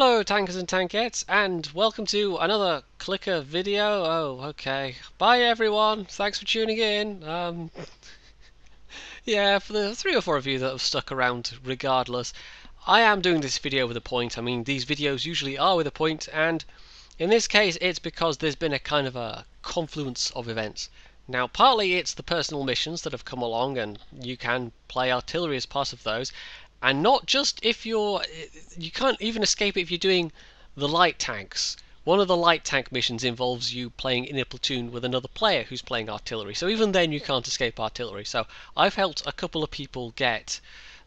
Hello tankers and tankettes, and welcome to another clicker video. Oh, okay. Bye everyone, thanks for tuning in. Yeah, for the 3 or 4 of you that have stuck around regardless, I am doing this video with a point. I mean, these videos usually are with a point, and in this case it's because there's been a kind of a confluence of events. Now, partly it's the personal missions that have come along, and you can play artillery as part of those. And not just if you can't even escape it if you're doing the light tanks. One of the light tank missions involves you playing in a platoon with another player who's playing artillery. So even then you can't escape artillery. So I've helped a couple of people get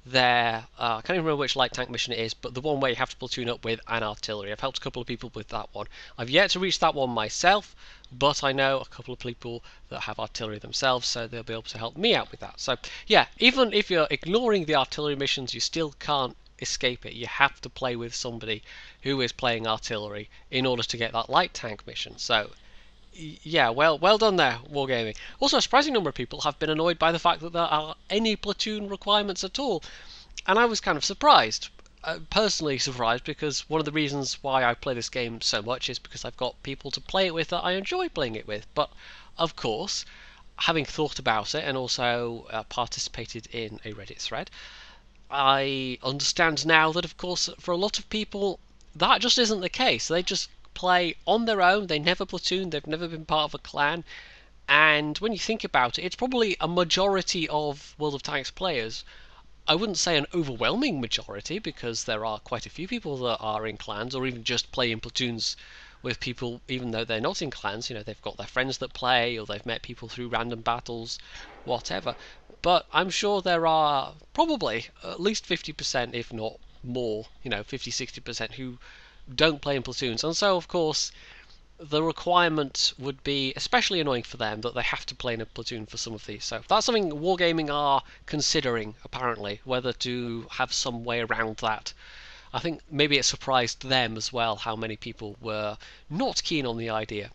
their, I can't even remember which light tank mission it is, but the one where you have to platoon up with an artillery. I've helped a couple of people with that one. I've yet to reach that one myself, but I know a couple of people that have artillery themselves, so they'll be able to help me out with that. So yeah, even if you're ignoring the artillery missions, you still can't escape it. You have to play with somebody who is playing artillery in order to get that light tank mission. So yeah, well done there, Wargaming. Also, a surprising number of people have been annoyed by the fact that there are any platoon requirements at all, and I was kind of surprised. Personally surprised, because one of the reasons why I play this game so much is because I've got people to play it with that I enjoy playing it with. But of course, having thought about it and also participated in a Reddit thread, I understand now that of course for a lot of people that just isn't the case. They just play on their own, they never platoon, they've never been part of a clan, and when you think about it, it's probably a majority of World of Tanks players. I wouldn't say an overwhelming majority, because there are quite a few people that are in clans or even just play in platoons with people even though they're not in clans. You know, they've got their friends that play, or they've met people through random battles, whatever. But I'm sure there are probably at least 50%, if not more, 50-60% who don't play in platoons, and so of course the requirement would be especially annoying for them that they have to play in a platoon for some of these. So that's something Wargaming are considering, apparently, whether to have some way around that. I think maybe it surprised them as well how many people were not keen on the idea.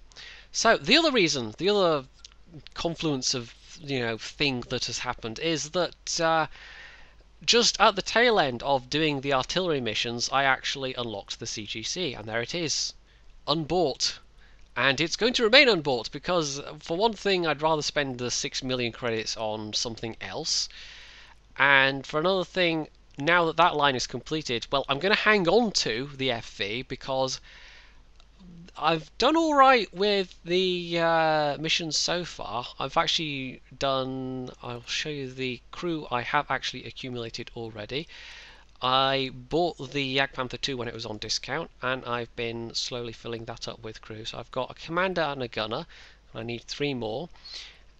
So the other reason, the other confluence of thing that has happened is that just at the tail end of doing the artillery missions, I actually unlocked the CGC, and there it is, unbought. And it's going to remain unbought, because for one thing I'd rather spend the 6 million credits on something else, and for another thing, now that that line is completed, well, I'm going to hang on to the FV, because I've done alright with the missions so far. I've actually done, I'll show you the crew I have actually accumulated already. I bought the Jagdpanther 2 when it was on discount, and I've been slowly filling that up with crew. So I've got a commander and a gunner, and I need 3 more.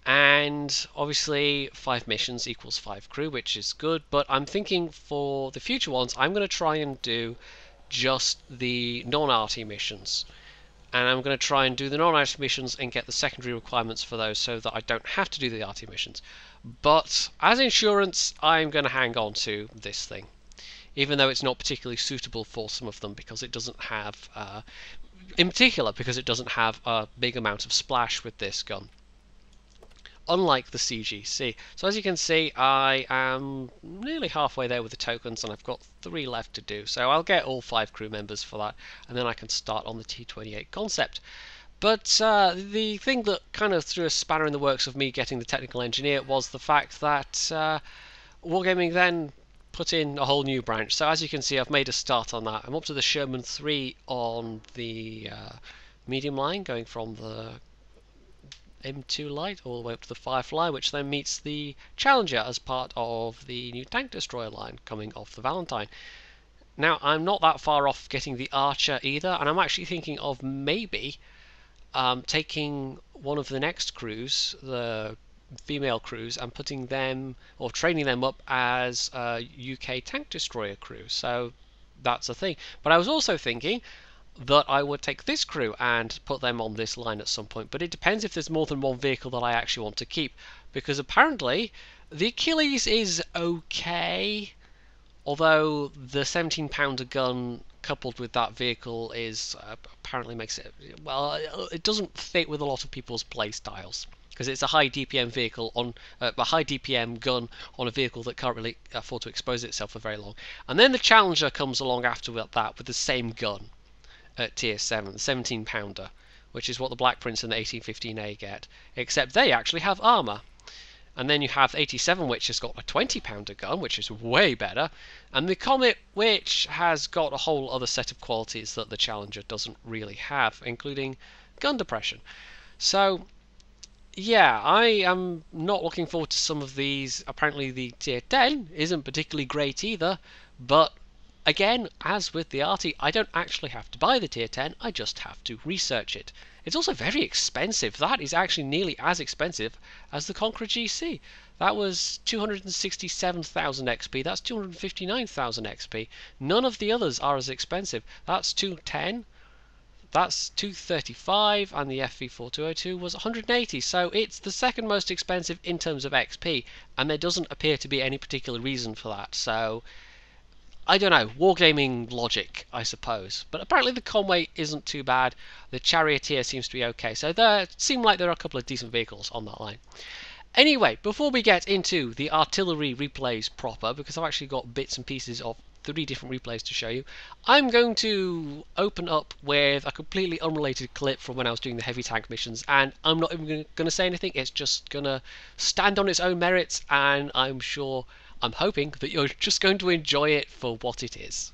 And obviously 5 missions equals 5 crew, which is good, but I'm thinking for the future ones I'm going to try and do just the non-arty missions. And I'm going to try and do the non-arty missions and get the secondary requirements for those, so that I don't have to do the arty missions. But as insurance, I'm going to hang on to this thing, even though it's not particularly suitable for some of them, because it doesn't have, in particular, because it doesn't have a big amount of splash with this gun, unlike the CGC. So as you can see, I am nearly halfway there with the tokens, and I've got 3 left to do. So I'll get all 5 crew members for that, and then I can start on the T28 concept. But the thing that kind of threw a spanner in the works of me getting the technical engineer was the fact that Wargaming then put in a whole new branch. So as you can see, I've made a start on that. I'm up to the Sherman 3 on the medium line, going from the M2 light all the way up to the Firefly, which then meets the Challenger as part of the new tank destroyer line coming off the Valentine. Now, I'm not that far off getting the Archer either, and I'm actually thinking of maybe taking one of the next crews, the female crews, and putting them, or training them up as a UK tank destroyer crew. So that's a thing. But I was also thinking that I would take this crew and put them on this line at some point, but it depends if there's more than one vehicle that I actually want to keep, because apparently the Achilles is okay, although the 17-pounder gun coupled with that vehicle is apparently makes it, well, it doesn't fit with a lot of people's play styles, because it's a high DPM vehicle on a high DPM gun on a vehicle that can't really afford to expose itself for very long. And then the Challenger comes along after that with the same gun at tier 7, the 17 pounder, which is what the Black Prince and the 1815A get, except they actually have armor. And then you have 87, which has got a 20 pounder gun, which is way better, and the Comet, which has got a whole other set of qualities that the Challenger doesn't really have, including gun depression. So yeah, I am not looking forward to some of these. Apparently the tier 10 isn't particularly great either, but again, as with the arty, I don't actually have to buy the tier 10, I just have to research it. It's also very expensive. That is actually nearly as expensive as the Conqeror GC. That was 267,000 XP, that's 259,000 XP. None of the others are as expensive. That's 210, that's 235, and the FV3805 was 180, so it's the second most expensive in terms of XP, and there doesn't appear to be any particular reason for that, so I don't know, wargaming logic, I suppose. But apparently the Conway isn't too bad, the Charioteer seems to be okay, so there seem like there are a couple of decent vehicles on that line. Anyway, before we get into the artillery replays proper, because I've actually got bits and pieces of 3 different replays to show you, I'm going to open up with a completely unrelated clip from when I was doing the heavy tank missions, and I'm not even going to say anything, it's just going to stand on its own merits, and I'm hoping that you're just going to enjoy it for what it is.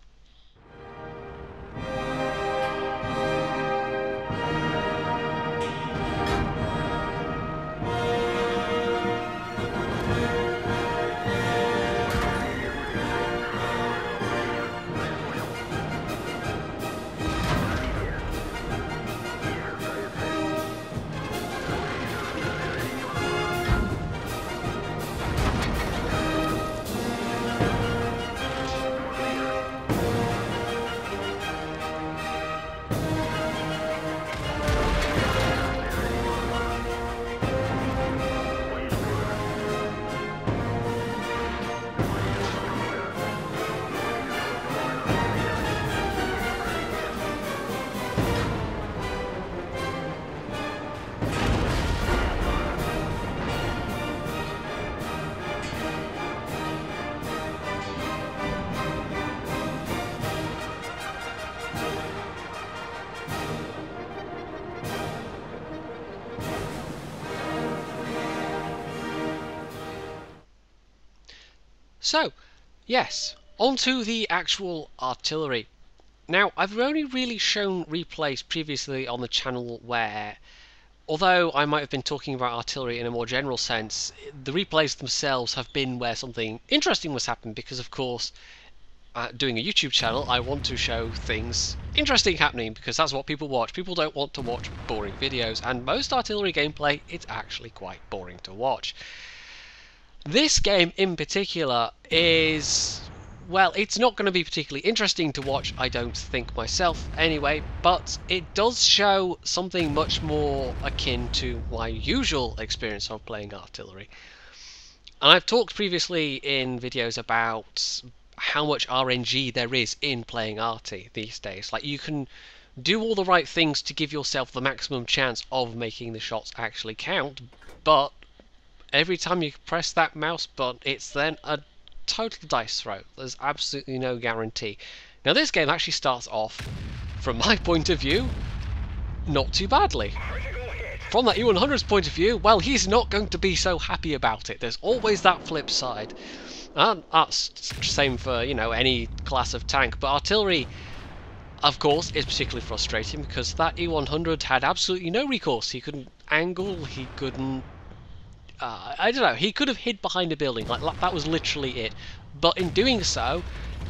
So, yes, onto the actual artillery. Now, I've only really shown replays previously on the channel where, although I might have been talking about artillery in a more general sense, the replays themselves have been where something interesting was happening, because of course, doing a YouTube channel, I want to show things interesting happening, because that's what people watch. People don't want to watch boring videos, and most artillery gameplay, it's actually quite boring to watch. This game in particular is, well, it's not going to be particularly interesting to watch, I don't think myself anyway, but it does show something much more akin to my usual experience of playing artillery. And I've talked previously in videos about how much RNG there is in playing arty these days. Like, you can do all the right things to give yourself the maximum chance of making the shots actually count, but every time you press that mouse button, it's then a total dice throw. There's absolutely no guarantee. Now, this game actually starts off, from my point of view, not too badly. From that E100's point of view, well, he's not going to be so happy about it. There's always that flip side. And that's the same for, you know, any class of tank. But artillery, of course, is particularly frustrating because that E100 had absolutely no recourse. He couldn't angle, he couldn't I don't know, he could have hid behind a building, like that was literally it. But in doing so,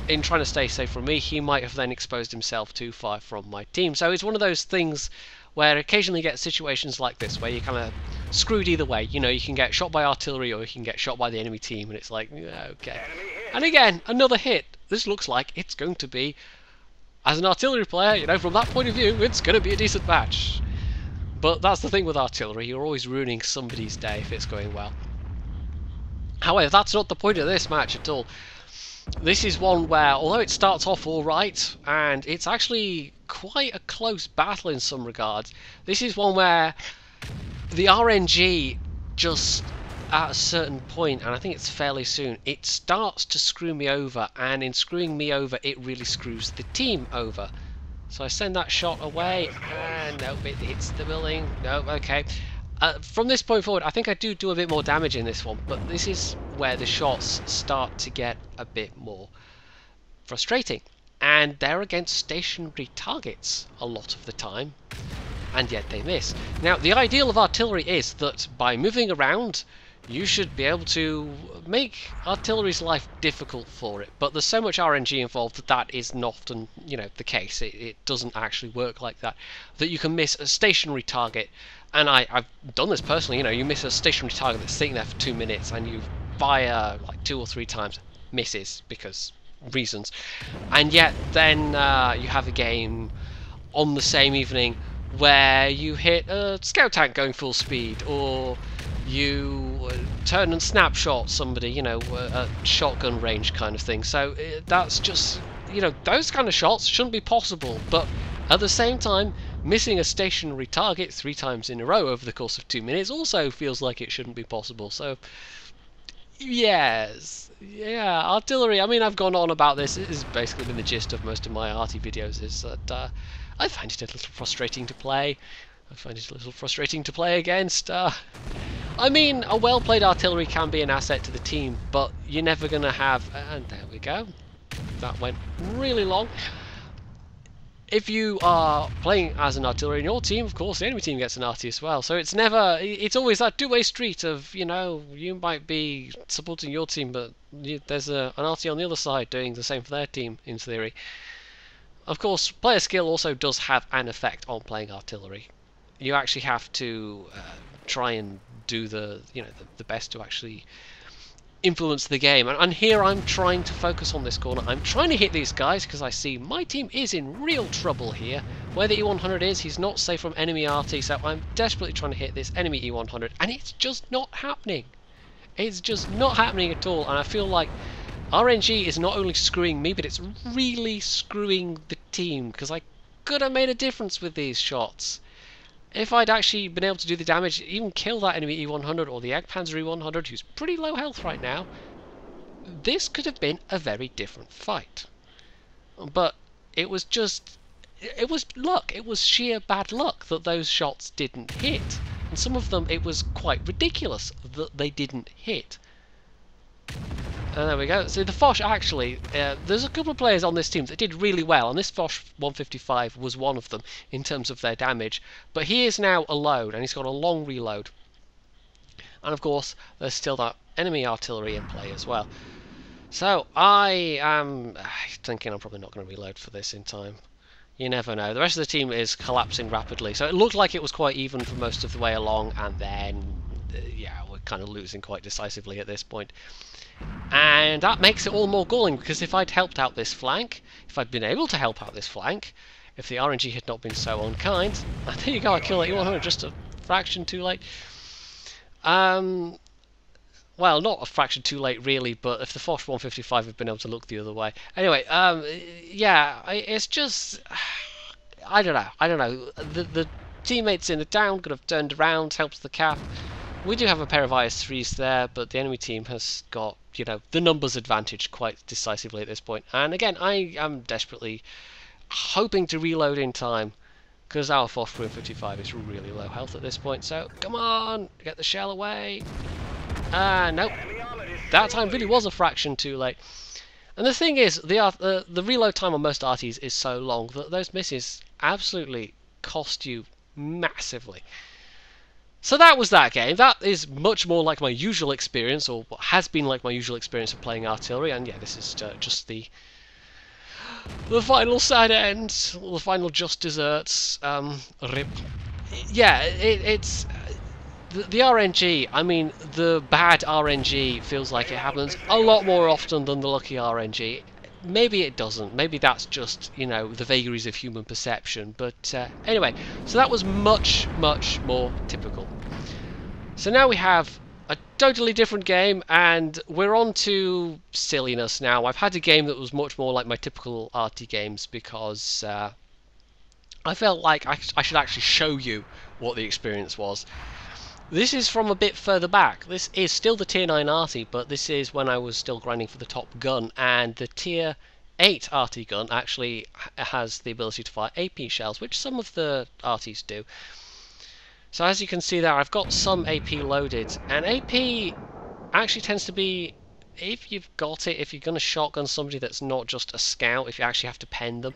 in trying to stay safe from me, he might have then exposed himself too far from my team. So it's one of those things where occasionally you get situations like this, where you're kind of screwed either way. You know, you can get shot by artillery or you can get shot by the enemy team, and it's like, yeah, okay. And again, another hit. This looks like it's going to be, as an artillery player, you know, from that point of view, it's going to be a decent match. But that's the thing with artillery, you're always ruining somebody's day if it's going well. However, that's not the point of this match at all. This is one where, although it starts off alright, and it's actually quite a close battle in some regards, this is one where the RNG just, at a certain point, and I think it's fairly soon, it starts to screw me over, and in screwing me over, it really screws the team over. So I send that shot away, and nope, it hits the building. Nope, okay. From this point forward, I think I do a bit more damage in this one, but this is where the shots start to get a bit more frustrating. And they're against stationary targets a lot of the time, and yet they miss. Now, the ideal of artillery is that by moving around, you should be able to make artillery's life difficult for it, but there's so much RNG involved that that is not often, you know, the case. It doesn't actually work like that. That you can miss a stationary target, and I've done this personally. You know, you miss a stationary target that's sitting there for 2 minutes, and you fire like 2 or 3 times, misses because reasons, and yet then you have a game on the same evening where you hit a scout tank going full speed, or you turn and snapshot somebody, you know, at shotgun range kind of thing. So that's just, you know, those kind of shots shouldn't be possible, but at the same time, missing a stationary target 3 times in a row over the course of 2 minutes also feels like it shouldn't be possible. So yes, yeah, artillery, I mean, I've gone on about this. It has basically been the gist of most of my arty videos, is that I find it a little frustrating to play. I find it a little frustrating to play against. I mean, a well-played artillery can be an asset to the team, but you're never going to have... And there we go. That went really long. If you are playing as an artillery in your team, of course, the enemy team gets an arty as well. So it's never... It's always that two-way street of, you know, you might be supporting your team, but there's an arty on the other side doing the same for their team, in theory. Of course, player skill also does have an effect on playing artillery. You actually have to try and do the best to actually influence the game, and here I'm trying to focus on this corner. I'm trying to hit these guys because I see my team is in real trouble here. Where the E100 is, he's not safe from enemy arty, so I'm desperately trying to hit this enemy E100, and it's just not happening. It's just not happening at all, and I feel like RNG is not only screwing me, but it's really screwing the team, because I could have made a difference with these shots. If I'd actually been able to do the damage, even kill that enemy E100 or the Jagdpanzer E100, who's pretty low health right now, this could have been a very different fight. But it was just... it was luck. It was sheer bad luck that those shots didn't hit. And some of them, it was quite ridiculous that they didn't hit. And there we go. So the Foch actually, there's a couple of players on this team that did really well, and this Foch 155 was one of them in terms of their damage. But he is now alone, and he's got a long reload. And of course, there's still that enemy artillery in play as well. So I am thinking I'm probably not going to reload for this in time. You never know. The rest of the team is collapsing rapidly, so it looked like it was quite even for most of the way along, and then, yeah, we're kind of losing quite decisively at this point. And that makes it all more galling, because if I'd helped out this flank, if I'd been able to help out this flank, if the RNG had not been so unkind, and there you go, I killed that E100 just a fraction too late. Well, not a fraction too late really, but if the Foch 155 had been able to look the other way. Anyway, yeah, it's just... I don't know. The teammates in the down could have turned around, helped the cap. We do have a pair of IS-3s there, but the enemy team has got, you know, the numbers advantage quite decisively at this point. And again, I am desperately hoping to reload in time, because our Foch 155 is really low health at this point. So, come on, get the shell away. Nope. That time really was a fraction too late. And the thing is, the reload time on most arties is so long that those misses absolutely cost you massively. So that was that game. That is much more like my usual experience, or what has been like my usual experience of playing artillery. And yeah, this is just the final sad end, the final just desserts. Rip. Yeah, it's the RNG. I mean, the bad RNG feels like it happens a lot more often than the lucky RNG. Maybe it doesn't. Maybe that's just, you know, the vagaries of human perception. But anyway, so that was much, much more typical. So now we have a totally different game, and we're on to silliness now. I've had a game that was much more like my typical arty games because I felt like I should actually show you what the experience was. This is from a bit further back. This is still the tier 9 arty, but this is when I was still grinding for the top gun, and the tier 8 arty gun actually has the ability to fire AP shells, which some of the arties do. So as you can see there, I've got some AP loaded, and AP actually tends to be, if you've got it, if you're going to shotgun somebody that's not just a scout, if you actually have to pen them.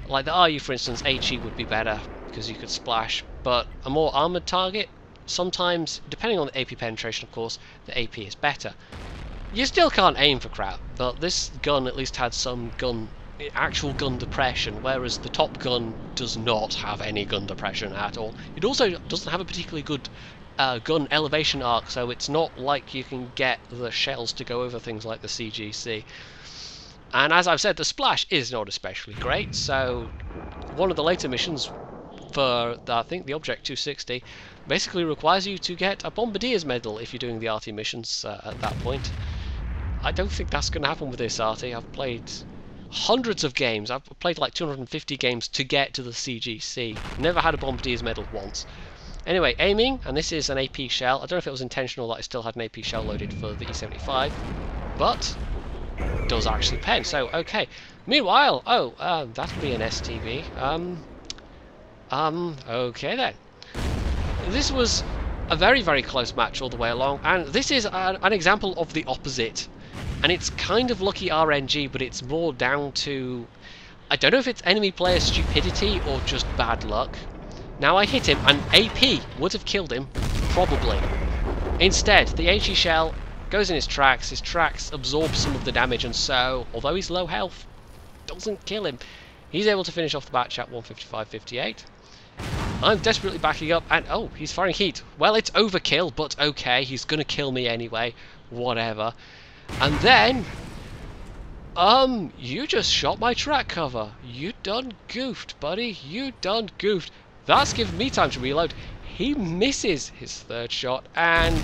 Like the RU, for instance, HE would be better because you could splash, but a more armoured target, sometimes, depending on the AP penetration of course, the AP is better. You still can't aim for crap, but this gun at least had some actual gun depression, whereas the top gun does not have any gun depression at all. It also doesn't have a particularly good gun elevation arc, so it's not like you can get the shells to go over things like the CGC. And as I've said, the splash is not especially great, so one of the later missions for, I think, the Object 260 basically requires you to get a Bombardier's Medal if you're doing the arty missions at that point. I don't think that's going to happen with this arty. I've played hundreds of games. I've played like 250 games to get to the CGC. Never had a Bombardier's Medal once. Anyway, aiming, and this is an AP shell. I don't know if it was intentional that I still had an AP shell loaded for the E75, but it does actually pen, so okay. Meanwhile, that could be an STB. Okay then. This was a very, very close match all the way along, and this is an example of the opposite. And it's kind of lucky RNG, but it's more down to, I don't know if it's enemy player stupidity or just bad luck. Now I hit him, and AP would have killed him, probably. Instead, the HE shell goes in his tracks absorb some of the damage, and so, although he's low health, doesn't kill him. He's able to finish off the batch at 155.58. I'm desperately backing up, and oh, he's firing heat. Well, it's overkill, but okay, he's gonna kill me anyway, whatever. And then, you just shot my track cover. You done goofed, buddy. You done goofed. That's given me time to reload. He misses his third shot, and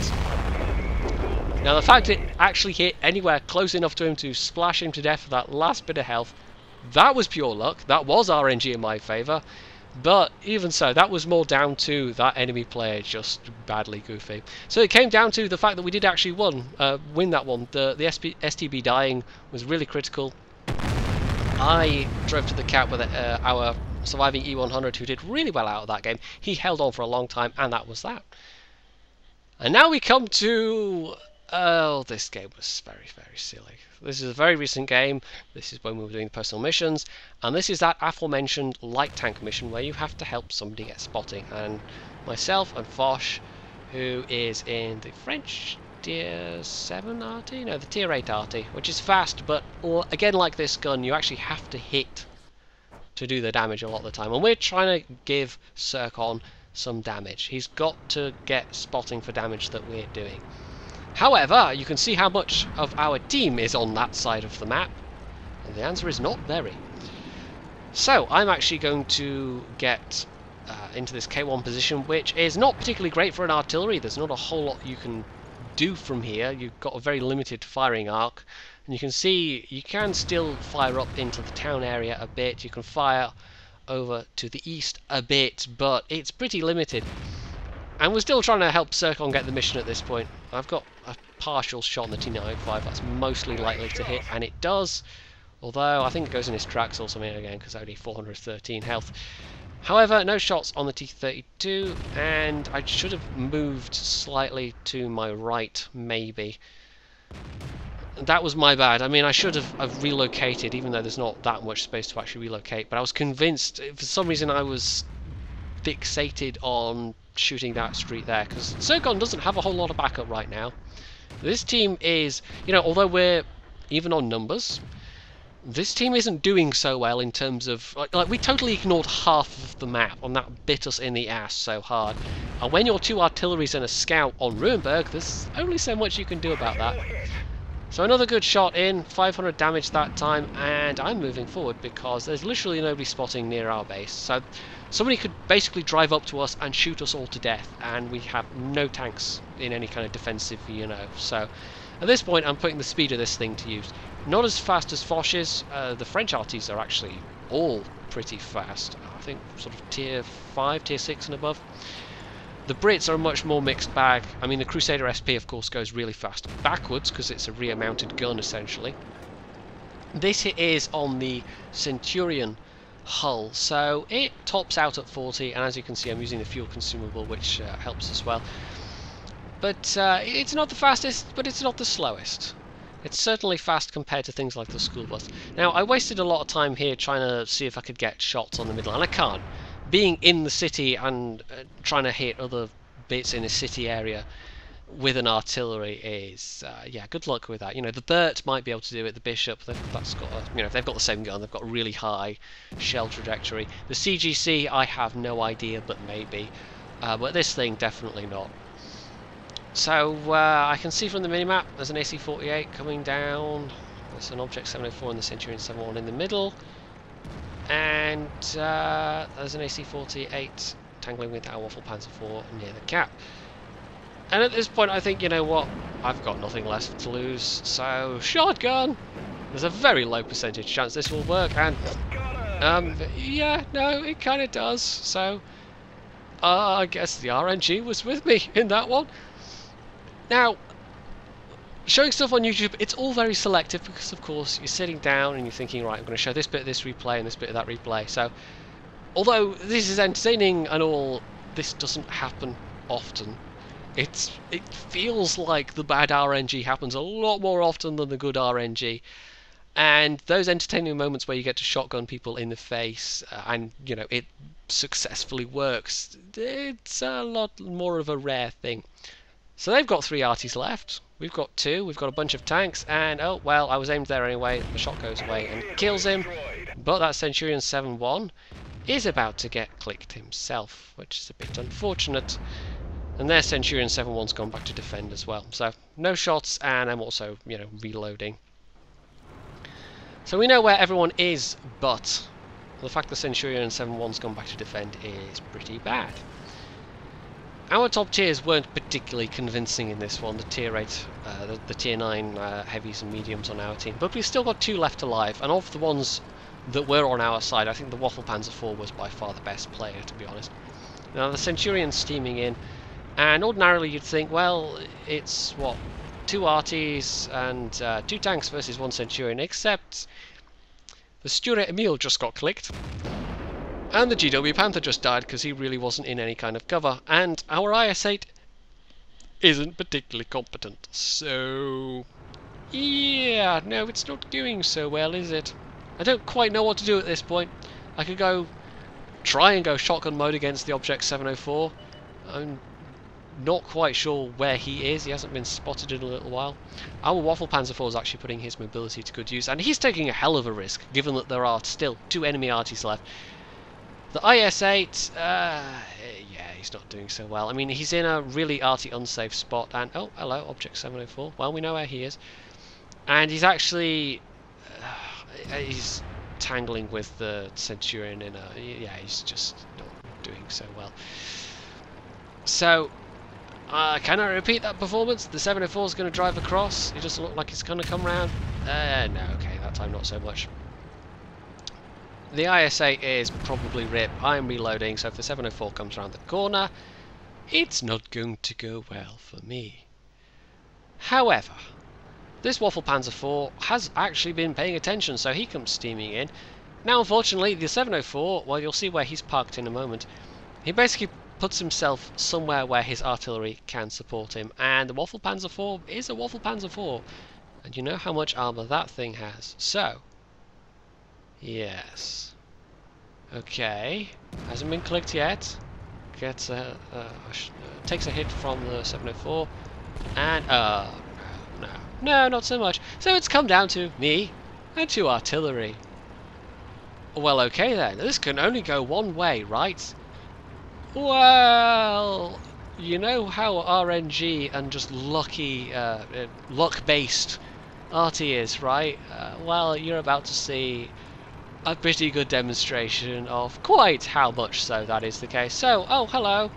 now the fact it actually hit anywhere close enough to him to splash him to death for that last bit of health, that was pure luck. That was RNG in my favour. But even so, that was more down to that enemy player just badly goofy. So it came down to the fact that we did actually win that one. The STB dying was really critical. I drove to the cap with our surviving E100 who did really well out of that game. He held on for a long time, and that was that. And now we come to... oh, this game was very, very silly. This is a very recent game. This is when we were doing the personal missions, and this is that aforementioned light tank mission where you have to help somebody get spotting. And myself and Foch, who is in the French tier 7 arty? No, the tier 8 arty, which is fast, but again, like this gun, you actually have to hit to do the damage a lot of the time. And we're trying to give Circon some damage. He's got to get spotting for damage that we're doing. However, you can see how much of our team is on that side of the map, and the answer is not very. So, I'm actually going to get into this K1 position, which is not particularly great for an artillery. There's not a whole lot you can do from here. You've got a very limited firing arc, and you can see you can still fire up into the town area a bit. You can fire over to the east a bit, but it's pretty limited. And we're still trying to help Circon get the mission at this point. I've got a partial shot on the T905 that's mostly likely to hit, and it does. Although I think it goes in his tracks or something again, because only 413 health. However, no shots on the T32, and I should have moved slightly to my right, maybe. That was my bad. I mean, I should have relocated, even though there's not that much space to actually relocate. But I was convinced, for some reason I was fixated on shooting that street there, because Circon doesn't have a whole lot of backup right now. This team is, you know, although we're even on numbers, this team isn't doing so well in terms of, like we totally ignored half of the map, and that bit us in the ass so hard. And when you're 2 artilleries and a scout on Ruinberg, there's only so much you can do about that. So another good shot in, 500 damage that time, and I'm moving forward because there's literally nobody spotting near our base. So somebody could basically drive up to us and shoot us all to death, and we have no tanks in any kind of defensive, you know. So at this point, I'm putting the speed of this thing to use. Not as fast as Foch is. The French arties are actually all pretty fast. I think sort of tier 5, tier 6 and above. The Brits are a much more mixed bag. I mean, the Crusader SP, of course, goes really fast backwards because it's a rear-mounted gun, essentially. This is on the Centurion hull, so it tops out at 40, and as you can see, I'm using the fuel consumable, which helps as well. But it's not the fastest, but it's not the slowest. It's certainly fast compared to things like the school bus. Now, I wasted a lot of time here trying to see if I could get shots on the middle, and I can't. Being in the city and trying to hit other bits in a city area with an artillery is, yeah, good luck with that. You know, the Burt might be able to do it, the Bishop, that's got a, you know, if they've got the same gun, they've got a really high shell trajectory. The CGC, I have no idea, but maybe. But this thing, definitely not. So, I can see from the minimap, there's an AC-48 coming down. There's an Object 704 and the Centurion 71 in the middle. And there's an AC-48 tangling with our Waffle Panzer IV near the cap. And at this point, I think, you know what, I've got nothing left to lose, so shotgun! There's a very low percentage chance this will work, and yeah, no, it kind of does. So I guess the RNG was with me in that one. Now, showing stuff on YouTube, it's all very selective because, of course, you're sitting down and you're thinking, right, I'm going to show this bit of this replay and this bit of that replay. So, although this is entertaining and all, this doesn't happen often. It feels like the bad RNG happens a lot more often than the good RNG. And those entertaining moments where you get to shotgun people in the face and, you know, it successfully works, it's a lot more of a rare thing. So they've got 3 arties left. We've got 2. We've got a bunch of tanks. And, oh, well, I was aimed there anyway. The shot goes away and kills him. But that Centurion 71 is about to get clicked himself, which is a bit unfortunate. And their Centurion 71's gone back to defend as well. So, no shots, and I'm also, you know, reloading. So we know where everyone is, but the fact the Centurion 71's gone back to defend is pretty bad. Our top tiers weren't particularly convincing in this one, the tier 8, the tier 9 heavies and mediums on our team, but we've still got 2 left alive, and of the ones that were on our side, I think the Waffle Panzer IV was by far the best player, to be honest. Now the Centurion's steaming in, and ordinarily you'd think, well, it's, what, 2 arties and 2 tanks versus 1 Centurion, except the Stuart Emile just got clicked. And the GW Panther just died because he really wasn't in any kind of cover. And our IS-8 isn't particularly competent. So, yeah, no, it's not doing so well, is it? I don't quite know what to do at this point. I could try and go shotgun mode against the Object 704. I'm not quite sure where he is. He hasn't been spotted in a little while. Our Waffle Panzer IV is actually putting his mobility to good use. And he's taking a hell of a risk, given that there are still 2 enemy arties left. The IS-8, yeah, he's not doing so well. I mean, he's in a really arty unsafe spot, and, oh, hello, Object 704. Well, we know where he is. And he's actually, he's tangling with the Centurion in a, yeah, he's just not doing so well. So, can I repeat that performance? The 704 is going to drive across. It doesn't look like it's going to come round. No, okay, that time not so much. The IS-8 is probably RIP. I'm reloading, so if the 704 comes around the corner, it's not going to go well for me. However, this Waffle Panzer IV has actually been paying attention, so he comes steaming in. Now, unfortunately, the 704, well, you'll see where he's parked in a moment, he basically puts himself somewhere where his artillery can support him, and the Waffle Panzer IV is a Waffle Panzer IV, and you know how much armour that thing has. So, yes. Okay. Hasn't been clicked yet. Gets takes a hit from the 704. And no, not so much. So it's come down to me and 2 artillery. Well, okay then. This can only go one way, right? Well, you know how RNG and just lucky, luck-based arty is, right? Well, you're about to see a pretty good demonstration of quite how much so that is the case. So, oh, hello.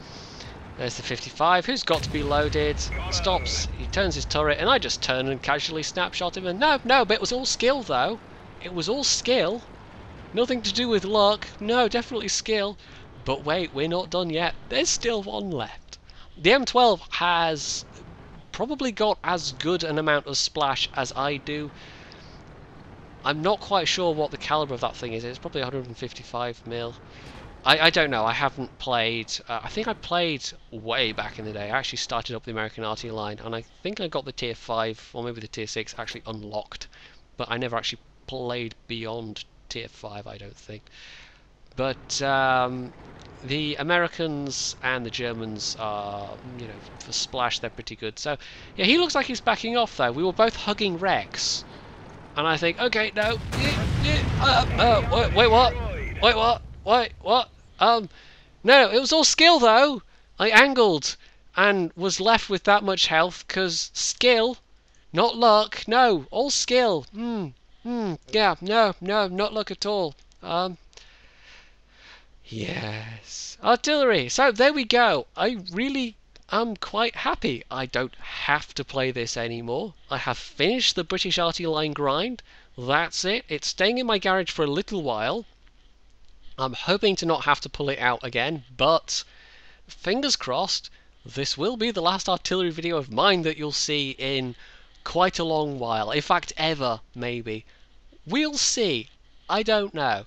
There's the 55, who's got to be loaded, stops, he turns his turret, and I just turn and casually snapshot him, and no, but it was all skill though. It was all skill. Nothing to do with luck. No, definitely skill. But wait, we're not done yet. There's still one left. The M12 has probably got as good an amount of splash as I do. I'm not quite sure what the caliber of that thing is. It's probably 155 mil. I don't know. I haven't played. I think I played way back in the day. I actually started up the American Arty line, and I think I got the tier 5 or maybe the tier 6 actually unlocked, but I never actually played beyond tier 5. I don't think. But the Americans and the Germans are, you know, for splash they're pretty good. So yeah, he looks like he's backing off though. We were both hugging Rex, and I think, okay, no, wait, what? Wait, what? Wait, what? No, it was all skill though. I angled and was left with that much health because skill, not luck. No, all skill. Yeah, no, not luck at all. Yes, artillery. So there we go. I really am quite happy. I don't have to play this anymore. I have finished the British Arty line grind. That's it. It's staying in my garage for a little while. I'm hoping to not have to pull it out again, but fingers crossed, this will be the last artillery video of mine that you'll see in quite a long while. In fact, ever, maybe. We'll see. I don't know.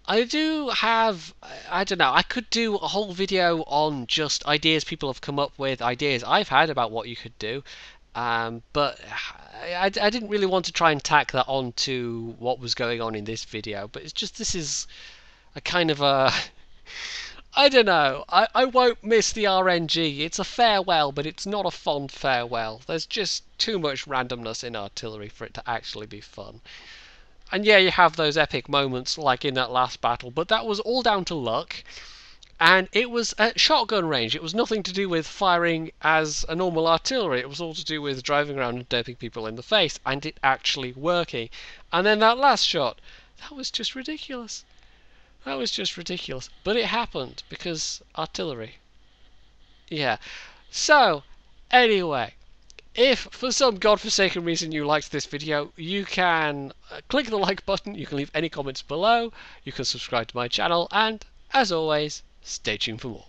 I do have, I don't know, I could do a whole video on just ideas people have come up with, ideas I've had about what you could do, but I didn't really want to try and tack that on to what was going on in this video, but it's just, this is a kind of a, I don't know, I won't miss the RNG. It's a farewell, but it's not a fond farewell. There's just too much randomness in artillery for it to actually be fun. And yeah, you have those epic moments like in that last battle, but that was all down to luck. And it was at shotgun range. It was nothing to do with firing as a normal artillery. It was all to do with driving around and doping people in the face, and it actually working. And then that last shot, that was just ridiculous. That was just ridiculous. But it happened because artillery. Yeah. So, anyway, if for some godforsaken reason you liked this video, you can click the like button, you can leave any comments below, you can subscribe to my channel, and as always, stay tuned for more.